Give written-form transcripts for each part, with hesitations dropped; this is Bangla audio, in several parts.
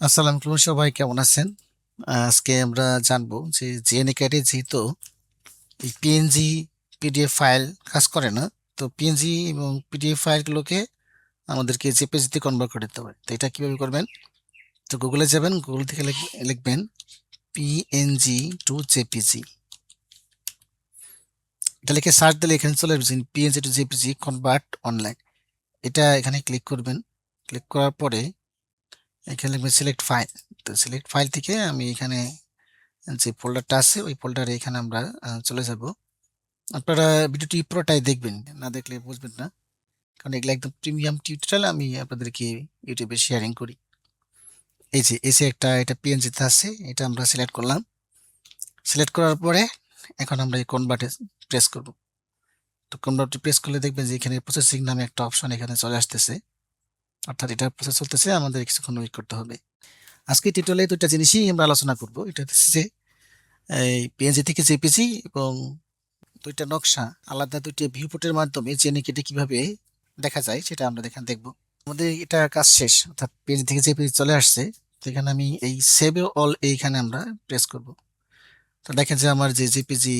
আসসালামু আলাইকুম, সবাই কেমন আছেন? আজকে আমরা জানবো যে জেএনএ যেহেতু এই পিএনজি পিডিএফ ফাইল কাজ করে না, তো পিএনজি এবং পিডিএফ ফাইলগুলোকে আমাদেরকে জেপিজিতে কনভার্ট করে দিতে হবে। তো এটা কিভাবে করবেন? তো গুগলে যাবেন, গুগল থেকে লিখবেন পিএনজি টু জেপিজি। এটা লিখে সার্চ দিলে এখানে চলে আসবে PNG two JPG convert online. এটা এখানে ক্লিক করবেন। ক্লিক করার পরে এখানে লিখবেন সিলেক্ট ফাইল। তো সিলেক্ট ফাইল থেকে আমি এখানে যে ফোল্ডারটা আছে ওই ফোল্ডারে এখানে আমরা চলে যাব। আপনারা ভিডিওটি পুরোটাই দেখবেন, না দেখলে বুঝবেন না, কারণ এগুলো একদম প্রিমিয়াম টিউটোরিয়াল আমি আপনাদেরকে ইউটিউবে শেয়ারিং করি। এই যে এসে একটা এটা পিএনজিতে আছে, এটা আমরা সিলেক্ট করলাম। সিলেক্ট করার পরে এখন আমরা এই কনভার্টে প্রেস করব। তো কনভার্টে প্রেস করলে দেখবেন যে এখানে প্রসেসিং নামে একটা অপশন এখানে চলে আসতেছে, অর্থাৎ এটা প্রসেস চলতেছে, আমাদের কিছুক্ষণ ওয়েট করতে হবে। আজকে টিউটোরিয়ালে দুইটা জিনিসই আমরা আলোচনা করব। এটা হচ্ছে যে এই পিএনজি থেকে জেপিজি এবং দুইটা নকশা আলাদা দুইটা ভিউপোর্টের মাধ্যমে জেএনএ কিভাবে দেখা যায় সেটা আমরা এখানে দেখব। আমাদের এটা কাজ শেষ, অর্থাৎ পেজ থেকে যে পেজ চলে আসছে। তো এখানে আমি এই সেভ অল এইখানে আমরা প্রেস করব। তো দেখেন যে আমার যে জেপিজি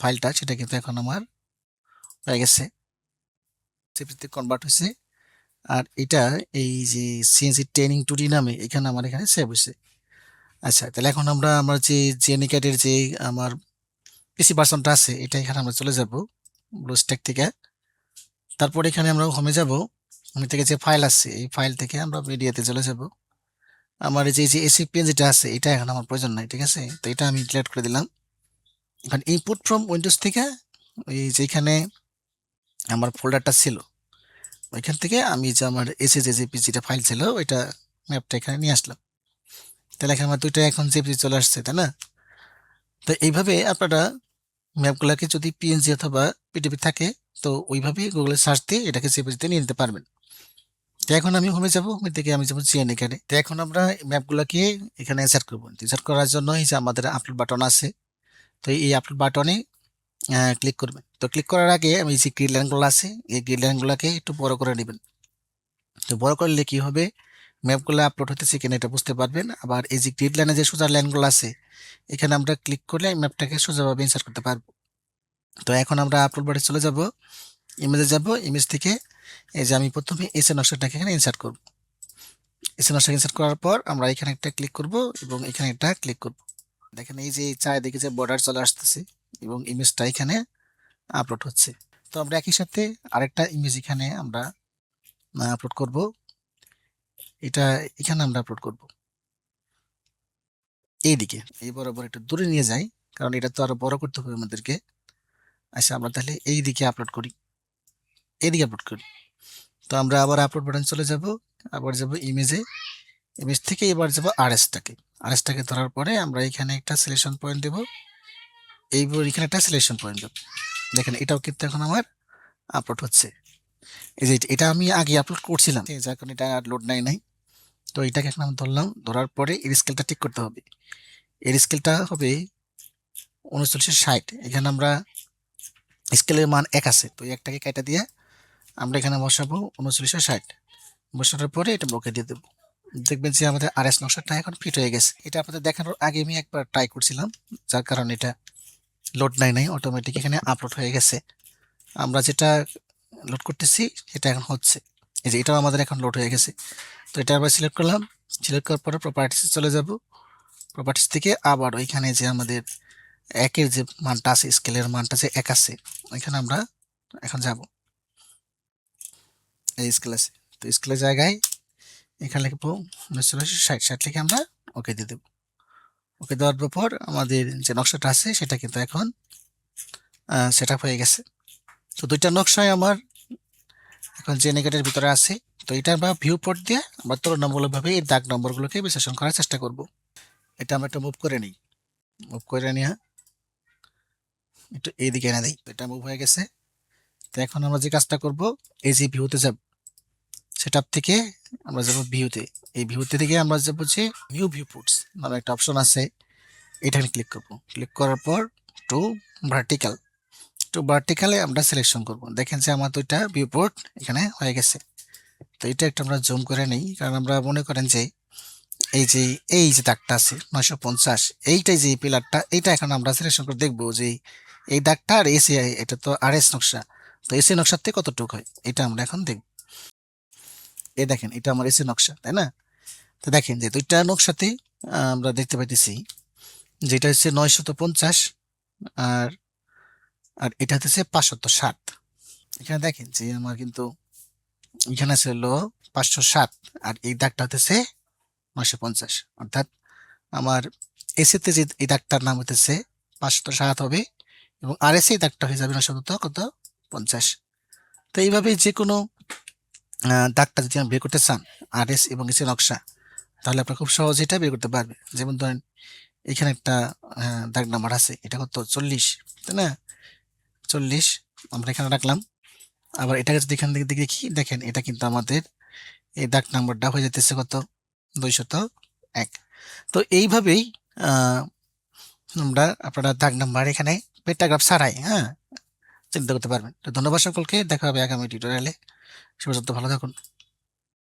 ফাইলটা সেটা কিন্তু এখন আমার হয়ে গেছে, জেপিজিতে কনভার্ট হয়েছে। আর এটা এই যে সিএনসি ট্রেনিং টুডি নামে এখানে আমার এখানে সেভ হয়েছে। আচ্ছা, তাহলে এখন আমরা আমার যে জেএনএ ক্যাডের যে আমার পিসি ভার্সনটা আছে এটা এখানে আমরা চলে যাব ব্লুস্ট্যাক থেকে। তারপর এখানে আমরা হোমে যাব। হোম থেকে যে ফাইল আছে এই ফাইল থেকে আমরা মিডিয়াতে চলে যাব। আমার এই যে এসিপিএন যেটা আছে এটা এখন আমার প্রয়োজন নাই, ঠিক আছে? তো এটা আমি ডিলিট করে দিলাম। এখন ইনপুট ফ্রম উইন্ডোজ থেকে ওই যেখানে আমার ফোল্ডারটা ছিল ওইখান থেকে আমি যে আমার এসএসজেপি যেটা ফাইল ছিল ওইটা ম্যাপটা এখানে নিয়ে আসলাম। তাহলে এখানে আমার দুইটা এখন জেপিজি চলে আসছে, তাই না? তো এইভাবে আপনারা ম্যাপগুলোকে যদি পিএনজি অথবা পিডিএফ থাকে তো ওইভাবেই গুগলে সার্চ দিয়ে এটাকে জেপিজিতে নিয়ে নিতে পারবেন। তো এখন আমি হোমে যাব, হোম থেকে আমি যাবো জিএন এখানে। তো এখন আমরা ম্যাপগুলোকে এখানে ইনসার্ট করবো। ইনসার্ট করার জন্য এই যে আমাদের আপলোড বাটন আছে, তো এই আপলোড বাটনে ক্লিক করবেন। তো ক্লিক করার আগে আমি যে গ্রিড লাইনগুলো আছে এই গ্রিড লাইনগুলোকে একটু বড় করে নেবেন। তো বড় করলে কি হবে, ম্যাপগুলো আপলোড হতেছে কিনা এটা বুঝতে পারবেন। আবার এই যে গ্রিড লাইনে যে সোজা লাইনগুলো আছে এখানে আমরা ক্লিক করলে ম্যাপটাকে সোজাভাবে ইনসার্ট করতে পারবো। তো এখন আমরা আপলোড বাটনে চলে যাব, ইমেজে যাব, ইমেজ থেকে এই যে আমি প্রথমে এসএ নকশাটাকে এখানে ইনসার্ট করব। এসএ নকশা ইনসার্ট করার পর আমরা এখানে একটা ক্লিক করব এবং এখানে একটা ক্লিক করব। দেখেন এই যে চারিদিকে যে বর্ডার চলে আসতেছে এবং ইমেজটা এখানে আপলোড হচ্ছে। তো আমরা একই সাথে আরেকটা ইমেজ এখানে আমরা আপলোড করব। এটা এখানে আমরা আপলোড করব এইদিকে, এই বরাবর একটু দূরে নিয়ে যাই, কারণ এটা তো আরো বড় করতে হবে আমাদেরকে। আচ্ছা, আমরা তাহলে এই দিকে আপলোড করি, এইদিকে আপলোড করি। তো আমরা আবার আপলোড বাটন চলে যাব, আবার যাব ইমেজে, ইমেজ থেকে এবার যাব আরএসটাকে। আরএসটাকে ধরার পরে আমরা এখানে একটা সিলেকশন পয়েন্ট দেব, এইবার এখানে একটা সিলেকশন পয়েন্ট দেব। দেখেন এটাও কিন্তু এখন আমার আপলোড হচ্ছে। এই যে এটা আমি আগে আপলোড করছিলাম, যার কারণে এটা আর লোড নাই। তো এটাকে এখন আমি ধরলাম, ধরার পরে এর স্কেলটা ঠিক করতে হবে। এর স্কেলটা হবে 3960। এখানে আমরা স্কেলের মান 1 আছে, তো এই একটাকে কেটে দিয়ে আমরা এখানে বসাবো 3960। বসানোর পরে এটা ব্লকে দিয়ে দেবো। দেখবেন যে আমাদের আরএস নকশাটা এখন ফিট হয়ে গেছে। এটা আপনাদের দেখানোর আগে আমি একবার ট্রাই করছিলাম, যার কারণে এটা লোড নাই অটোমেটিক এখানে আপলোড হয়ে গেছে। আমরা যেটা লোড করতেছি সেটা এখন হচ্ছে, এই যে এটাও আমাদের এখন লোড হয়ে গেছে। তো এটা আবার সিলেক্ট করলাম, সিলেক্ট করার পরে প্রপার্টিসে চলে যাব। প্রপার্টিস থেকে আবার ওইখানে যে আমাদের একের যে মানটা আছে, স্কেলের মানটা যে 1 আছে ওইখানে আমরা এখন যাব। এই স্কেল আছে, তো স্কেলের জায়গায় এখানে লিখবো 1960 লিখে আমরা ওকে দিয়ে দেবো। ওকে দেওয়ার পর আমাদের যে নকশাটা আছে সেটা কিন্তু এখন সেট আপ হয়ে গেছে। তো দুইটা নকশায় আমার এখন যে নেগেটের ভিতরে আছে। তো এটা আমরা ভিউ পোর্ট দিয়ে আমরা তুলনামূলকভাবে এই দাগ নম্বরগুলোকে বিশ্লেষণ করার চেষ্টা করব। এটা আমরা একটু মুভ করে নিই, মুভ করে নিয়ে একটু এইদিকে এনে দিই। এটা মুভ হয়ে গেছে। তো এখন আমরা যে কাজটা করব, এই যে ভিউতে যাব, সেটআপ থেকে আমরা যাব ভিউতে। এই ভিউতে থেকে আমরা যাব যে নিউ ভিউ পোর্টস নামে একটা অপশন আছে, এখানে ক্লিক করব। ক্লিক করার পর টু ভার্টিক্যাল, টু ভার্টিক্যালে আমরা সিলেকশন করব। দেখেন যে আমার দুইটা ভিউ পোর্ট এখানে হয়ে গেছে। তো এটা একটু আমরা জুম করে নিই, কারণ আমরা মনে করেন যে এই যে দাগটা আছে 950, এইটাই যে পিলারটা, এইটা এখন আমরা সিলেকশন করে দেখবো যে এই দাগটা আর এসি, এটা তো আর এস নকশা, তো এসি নকশার থেকে কতটুকু হয় এটা আমরা এখন দেখব। এই দেখেন এটা আমার এসি নকশা, তাই না? তো দেখেন যে দুইটা নকশাতে আমরা দেখতে পাইতেছি যেটা হচ্ছে 950, আর আর এটা হচ্ছে 560। এখানে দেখেন যে আমার কিন্তু এখানে আছে হলো 507, আর এই দাগটা হতেছে 950, অর্থাৎ আমার এসিতে যে এই দাগটার নাম হতেছে 507 হবে, এবং আর এসি দাগটা হয়ে যাবে 950। তো এইভাবে যে কোনো দাগটা যদি আপনি বের করতে চান আর এস এবং এসি নকশা, তাহলে আপনার খুব সহজে এটা বের করতে পারবে। যেমন ধরেন এখানে একটা দাগ নাম্বার আছে, এটা কত 40, তাই না? 40 আমরা এখানে রাখলাম। আবার এটাকে যদি এখান থেকে দেখি, দেখেন এটা কিন্তু আমাদের এই দাগ নাম্বারটা হয়ে যেতেছে কত 201। তো এইভাবেই আহ আমরা আপনারা দাগ নাম্বার এখানে পেন্টাগ্রাফ ছাড়াই চিন্তা করতে পারবেন। তো ধন্যবাদ সকলকে, দেখা হবে আগামী টিউটোরিয়ালে। সে পর্যন্ত ভালো থাকুন।